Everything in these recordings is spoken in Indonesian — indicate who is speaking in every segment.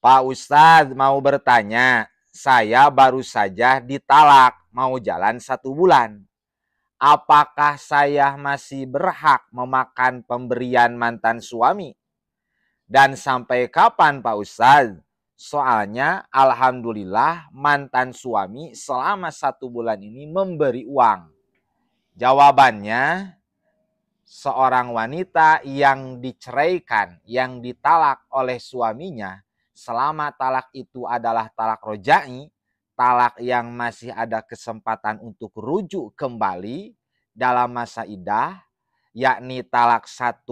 Speaker 1: Pak Ustadz mau bertanya, saya baru saja ditalak, mau jalan 1 bulan. Apakah saya masih berhak memakan pemberian mantan suami? Dan sampai kapan Pak Ustadz? Soalnya alhamdulillah mantan suami selama 1 bulan ini memberi uang. Jawabannya, seorang wanita yang diceraikan, yang ditalak oleh suaminya, selama talak itu adalah talak roja'i, talak yang masih ada kesempatan untuk rujuk kembali dalam masa iddah, yakni talak 1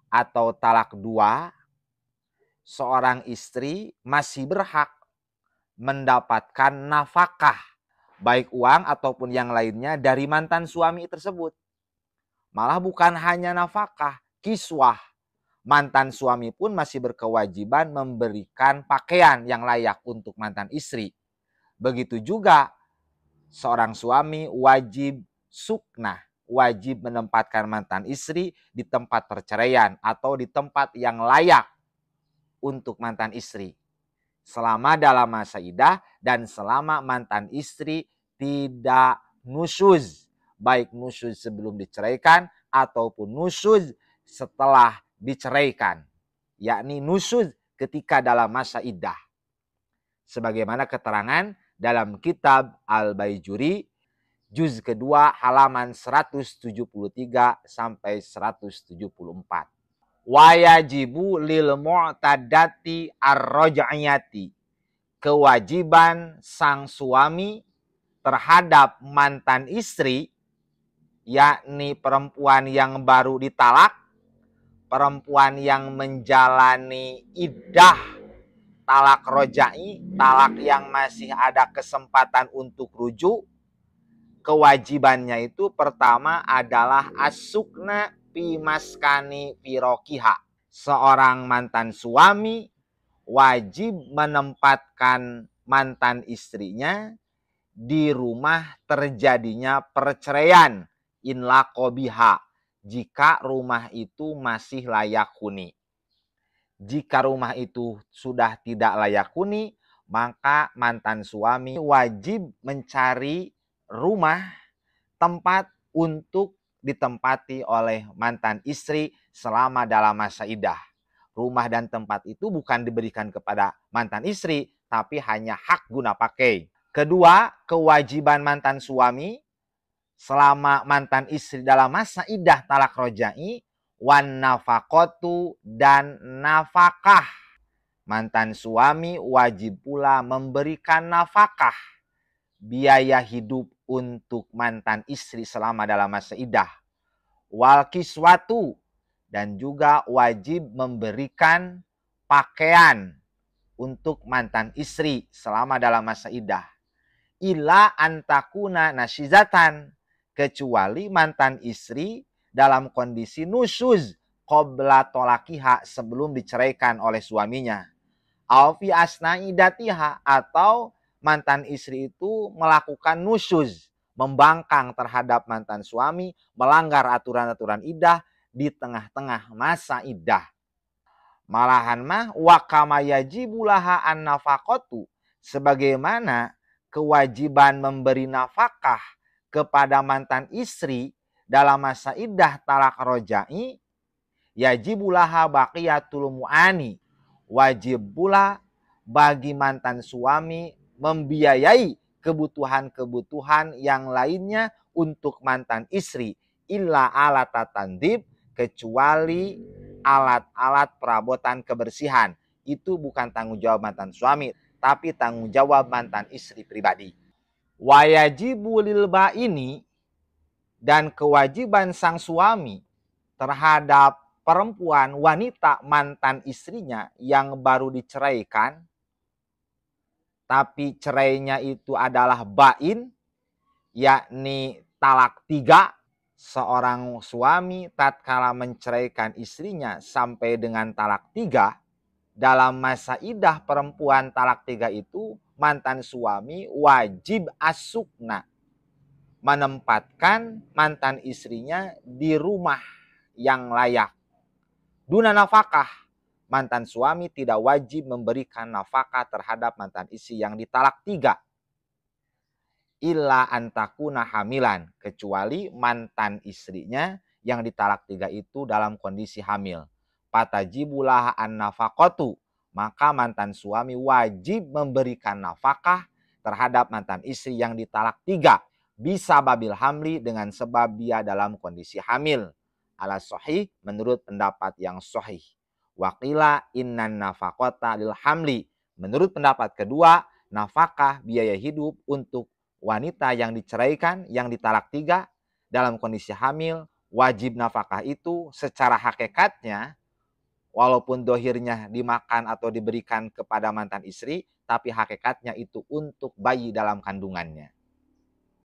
Speaker 1: atau talak 2, seorang istri masih berhak mendapatkan nafkah, baik uang ataupun yang lainnya dari mantan suami tersebut. Malah bukan hanya nafkah, kiswah. Mantan suami pun masih berkewajiban memberikan pakaian yang layak untuk mantan istri. Begitu juga seorang suami wajib suknah, wajib menempatkan mantan istri di tempat perceraian atau di tempat yang layak untuk mantan istri. Selama dalam masa iddah dan selama mantan istri tidak nusyuz. Baik nusyuz sebelum diceraikan ataupun nusyuz setelah diceraikan. Yakni nusyuz ketika dalam masa iddah. Sebagaimana keterangan dalam kitab Al-Baijuri juz kedua halaman 173 sampai 174. Wayajibu lil mu'tadati ar-raj'iyati. Kewajiban sang suami terhadap mantan istri, yakni perempuan yang baru ditalak, perempuan yang menjalani iddah talak roja'i, talak yang masih ada kesempatan untuk rujuk, kewajibannya itu pertama adalah as-sukna fi maskani firokiha. Seorang mantan suami wajib menempatkan mantan istrinya di rumah terjadinya perceraian in laqobiha, jika rumah itu masih layak huni. Jika rumah itu sudah tidak layak huni, maka mantan suami wajib mencari rumah tempat untuk ditempati oleh mantan istri selama dalam masa iddah. Rumah dan tempat itu bukan diberikan kepada mantan istri, tapi hanya hak guna pakai. Kedua, kewajiban mantan suami selama mantan istri dalam masa iddah talak roja'i, wan nafakotu, dan nafkah. Mantan suami wajib pula memberikan nafkah, biaya hidup untuk mantan istri selama dalam masa iddah. Wal kiswatu, dan juga wajib memberikan pakaian untuk mantan istri selama dalam masa iddah. Ila antakuna nasyizatan, kecuali mantan istri dalam kondisi nusyuz qabla tolakiha, sebelum diceraikan oleh suaminya. Au fi asna'i idatiha, atau mantan istri itu melakukan nusyuz, membangkang terhadap mantan suami, melanggar aturan-aturan iddah di tengah-tengah masa iddah. Malahan mah wa kama yajibu laha an nafaqatu, sebagaimana kewajiban memberi nafkah kepada mantan istri dalam masa iddah talak roja'i, yajibu laha baqiyatul mu'ani, wajib pula bagi mantan suami membiayai kebutuhan-kebutuhan yang lainnya untuk mantan istri, illa alat tandib, kecuali alat-alat perabotan kebersihan. Itu bukan tanggung jawab mantan suami, tapi tanggung jawab mantan istri pribadi. Wayajibu lil ba'ini, dan kewajiban sang suami terhadap perempuan wanita mantan istrinya yang baru diceraikan, tapi cerainya itu adalah ba'in, yakni talak 3. Seorang suami tatkala menceraikan istrinya sampai dengan talak 3, dalam masa iddah perempuan talak 3 itu, mantan suami wajib asukna, menempatkan mantan istrinya di rumah yang layak. Duna nafkah, mantan suami tidak wajib memberikan nafkah terhadap mantan istri yang ditalak 3. Illa antakuna hamilan, kecuali mantan istrinya yang ditalak 3 itu dalam kondisi hamil. Fatajibulah an-nafaqatu, maka mantan suami wajib memberikan nafkah terhadap mantan istri yang ditalak 3. Bisa babil hamli, dengan sebab dia dalam kondisi hamil. Ala sahih, menurut pendapat yang sahih. Waqila innan nafaqata lil hamli, menurut pendapat kedua, nafkah biaya hidup untuk wanita yang diceraikan, yang ditalak 3 dalam kondisi hamil, wajib nafkah itu secara hakikatnya, walaupun dohirnya dimakan atau diberikan kepada mantan istri, tapi hakikatnya itu untuk bayi dalam kandungannya.